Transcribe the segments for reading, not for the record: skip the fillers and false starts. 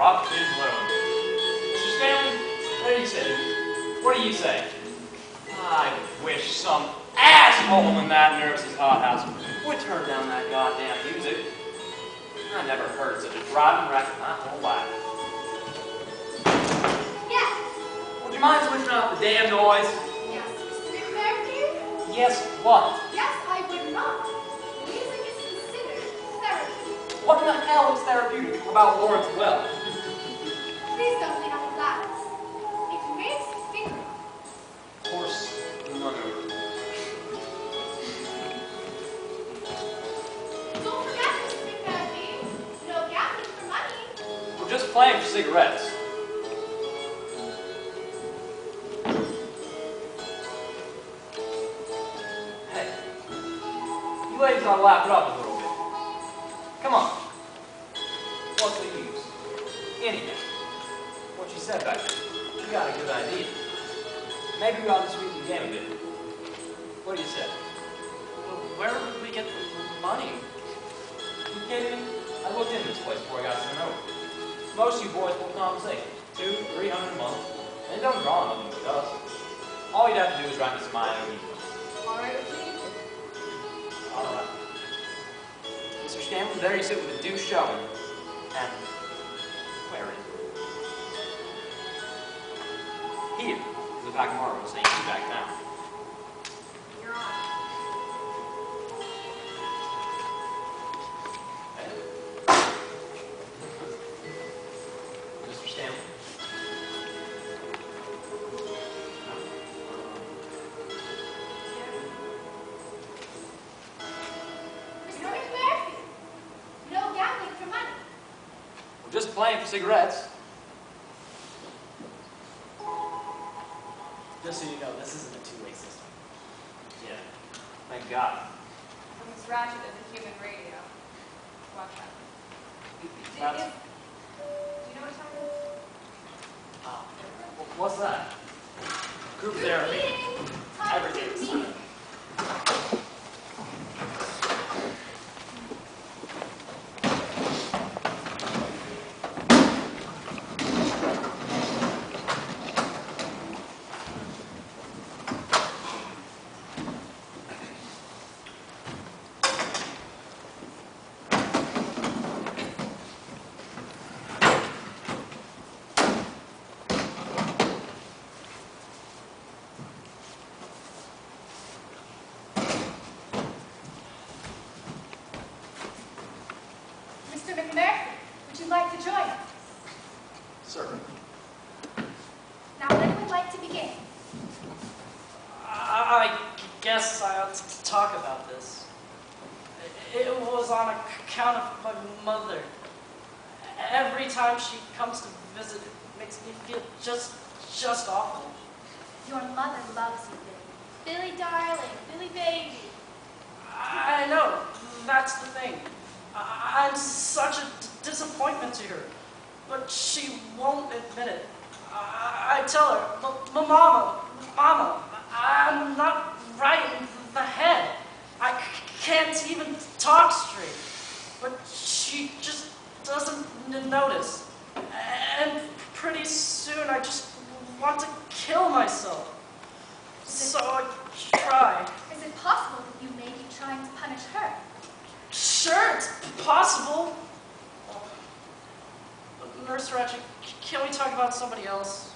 drop his load. Mr. Stanley, there you sit. What do you say? I wish some asshole in that nurse's hothouse would turn down that goddamn music. I never heard such a driving record in my whole life. Yes. Would you mind switching off the damn noise? Yes, Mr. McMurphy? Yes, what? Yes, I would not. Music is considered therapy. What in the hell is therapeutic about Lawrence Well? Please don't lean on the glass. It makes me think. Of course, mother. Don't forget, Mr. McMurphy. No gambling for money. We're just playing for cigarettes. Hey, you ladies ought to laugh it up a little bit. Come on. What's the use? Anything. What you said back there. You got a good idea. Maybe we ought to sweeten the game a bit. What do you say? Well, where would we get the money? You kidding me? I looked into this place before I got sent over. Most of you boys will compensate. $200 to $300 a month. And it don't draw nothing with us. All you'd have to do is write me some IOU. All right with me? All right. Mr. Stanley, there you sit with a due showing. And where is it? Here. The back of Marvel saying you back now. You're on. Mr. Stanley? Mr. McMurphy. No gambling for money. We're just playing for cigarettes. Just so you know, this isn't a two-way system. Yeah. Thank God. I'm as ratchet as a human radio. Watch out. Do you That's, know what time it is? what's that? Group therapy. Time to Everything. meet. Mr. McMurphy, would you like to join us? Sir. Now, when would like to begin? I guess I ought to talk about this. It was on account of my mother. Every time she comes to visit, it makes me feel just awful. Your mother loves you, Billy. Billy, darling. Billy, baby. I know, that's the thing. I'm such a disappointment to her, but she won't admit it. I tell her, Mama, I'm not right in the head. I can't even talk straight, but she just doesn't notice. And pretty soon I just want to kill myself. So I try. Is it possible that you may be trying to punish her? Sure, it's possible. Nurse Ratchet, can we talk about somebody else?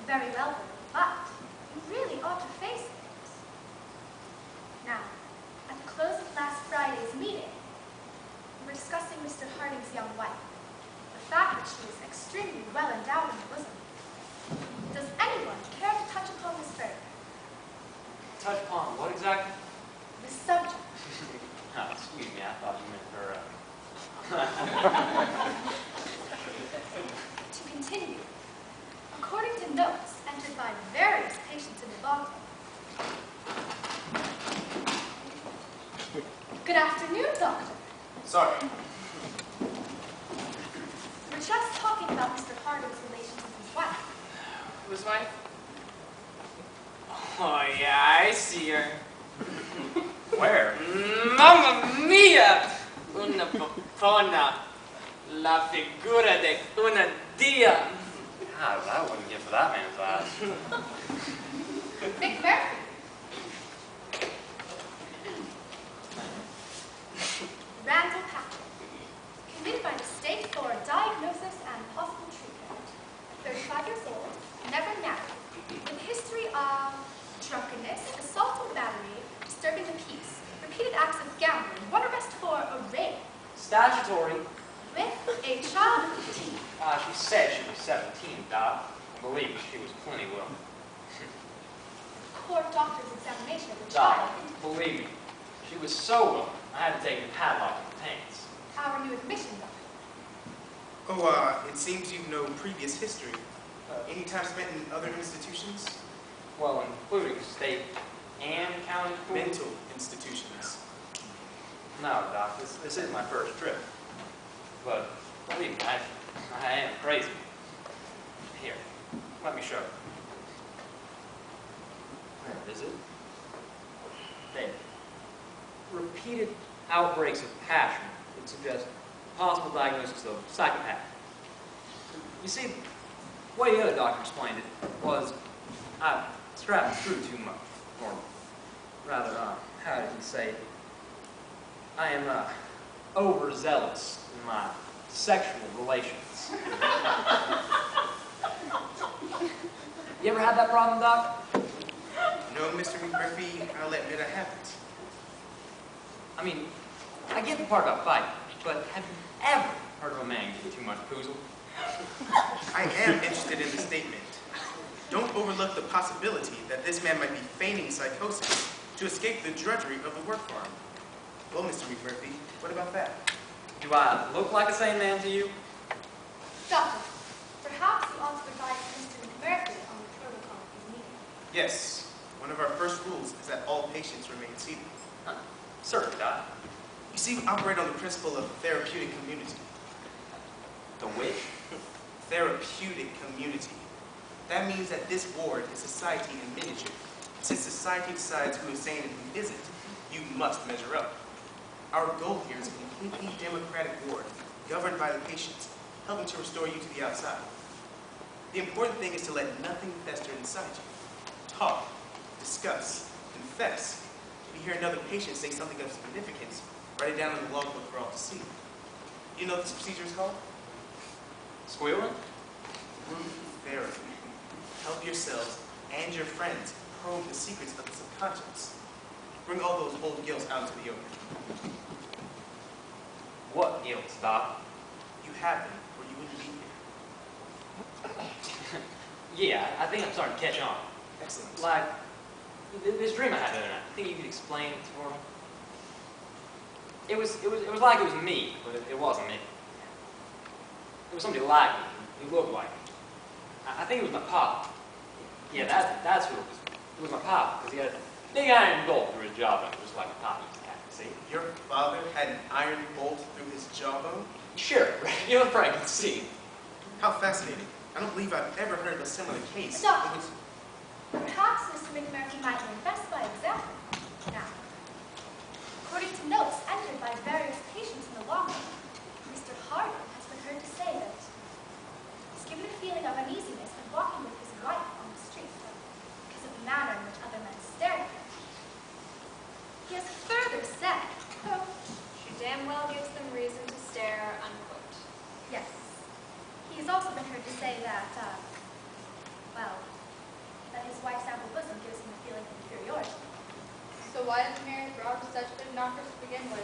Very well, Billy, but you really ought to face it. Now, at the close of last Friday's meeting, we were discussing Mr. Harding's young wife, the fact that she is extremely well endowed in the bosom. Does anyone care to touch upon this further? Touch upon what exactly? The subject. Oh, excuse me, I thought you meant her. To continue, according to notes entered by various patients in the vault. Good afternoon, Doctor. Sorry. We were just talking about Mr. Harding's relations with his wife. Whose wife? Oh yeah, I see her. Where? Mamma mia! Una popona. La figura de una dia. God, I wouldn't give for that man's eyes. McMurphy. Randall Patrick. Committed by the state for diagnosis and possible treatment. 35 years old, never married, with history of drunkenness, assault and battery, disturbing the peace, repeated acts of gambling, one arrest for a rape. Statutory. With a child of 15. She said she was 17, Doc. I believe she was plenty well. Court doctor's examination of the Doc, child. believe me, she was so well, I had to take the padlock off the pants. Our new admission doctor. Oh, it seems you've no previous history. Any time spent in other institutions? Well, including state and county court. Mental institutions. No, Doc, this is my first trip. But believe me, I am crazy. Here, let me show you. Where is it? There. Repeated outbreaks of passion would suggest possible diagnosis of psychopath. You see, the way the other doctor explained it was I strapped through too much. Or rather, how did he say it? I am overzealous in my sexual relations. You ever had that problem, Doc? No, Mr. McMurphy, I'll admit I haven't. I mean, I get the part about fighting, but have you ever heard of a man getting too much poozle? I am interested in the statement. Don't overlook the possibility that this man might be feigning psychosis to escape the drudgery of the work farm. Well, Mr. McMurphy, what about that? Do I look like a sane man to you? Doctor, perhaps you ought to advise Mr. McMurphy on the protocol of his meeting. Yes. One of our first rules is that all patients remain seated. Certainly, Doc. You see, we operate on the principle of therapeutic community. The which? Therapeutic community. That means that this ward is society in miniature. Since society decides who is sane and who isn't, you must measure up. Our goal here is a completely democratic ward, governed by the patients, helping to restore you to the outside. The important thing is to let nothing fester inside you. Talk, discuss, confess. If you hear another patient say something of significance, write it down in the logbook for all to see. You know what this procedure is called? Squealing? Group therapy. Help yourselves and your friends probe the secrets of the subconscious. Bring all those old gills out into the open. What gills, Doc? You have them, or you wouldn't be here. Yeah, I think I'm starting to catch on. Excellent. Like, this dream I had the other night. I think you could explain it for me. It was like it was me, but it wasn't me. It was somebody like me. He looked like me. I think it was my pop. Yeah, that's who it was. It was my pop, because he had a big iron bolt through his jawbone, just like my pop used to have. See? Your father had an iron bolt through his jawbone? Sure, you and Frank can see. How fascinating. I don't believe I've ever heard of a similar case. Doctor. in which- Perhaps Mr. McMurphy might invest by example. Now, according to notes entered by various patients in the logbook, Mr. Harding has been heard to say that he's given a feeling of uneasiness when walking with his wife on the street because of the manner in which other men stared at him. He has further said, quote, She damn well gives them reason to stare, unquote. yes. He has also been heard to say that, that his wife's ample bosom gives him a feeling of inferiority. So why did the married Rob such good knockers to begin with?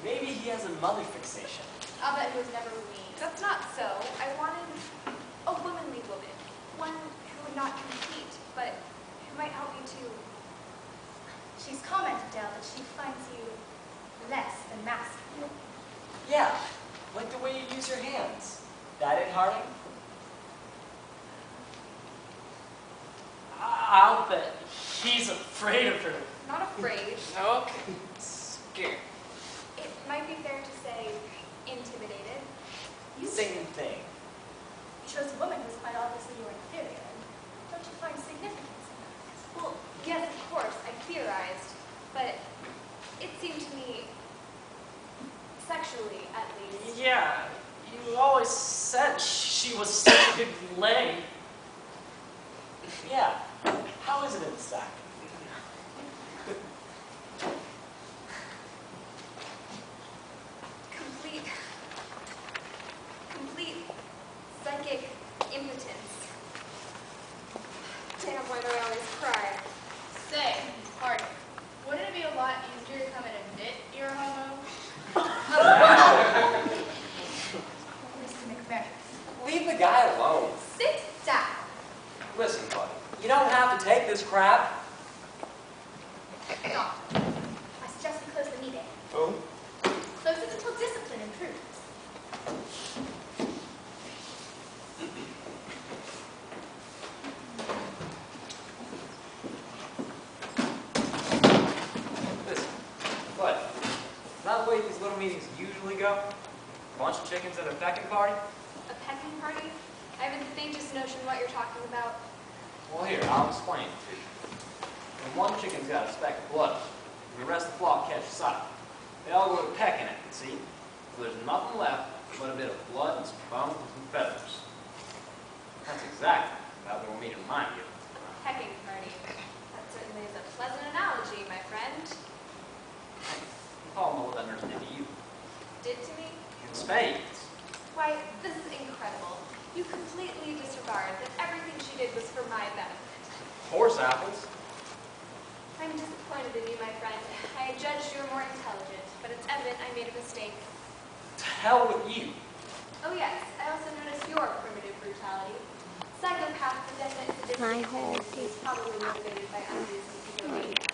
Maybe he has a mother fixation. I'll bet he was never weaned. That's not so. I wanted a womanly woman. One who would not compete, but who might help me to... She's commented, Dale, that she finds you less than masculine. Yeah, like the way you use your hands. That it, Harding? I'll bet he's afraid of her. Not afraid. Okay, scared. It might be fair to say intimidated. Same thing. You chose a woman who's quite obviously your inferior. Don't you find significance in that? Well, yes, of course, I theorized, but it seemed to me, sexually at least, Yeah, always said she was such a good lay. Yeah. How is it in the sack? Complete psychic impotence. Damn, why do I always cry? Say, Harding, wouldn't it be a lot easier to come and admit you're a homo? Mr. McMurray, Leave the guy alone. sit down. Listen, buddy, you don't have to take this crap. Doctor, I suggest we close the meeting. Oh? Close it until discipline improves. Listen, bud, is that the way these little meetings usually go? A bunch of chickens at a pecking party? A pecking party? I haven't the faintest notion what you're talking about. Well, here, I'll explain it to you. When one chicken's got a speck of blood, and the rest of the flock catch sight, they all go to pecking at it, see? So there's nothing left but a bit of blood and some bones and some feathers. That's exactly how the little meeting reminded you. A pecking party. That certainly is a pleasant analogy, my friend. Paul Muller that nurse did to you. Did to me? In spades. Why, this is incredible. You completely disregard that everything she did was for my benefit. Horse apples. I'm disappointed in you, my friend. I judged you were more intelligent, but it's evident I made a mistake. To hell with you. Oh yes, I also noticed your primitive brutality. Psychopaths with definite sadistic tendencies, probably motivated by unreasonable ego.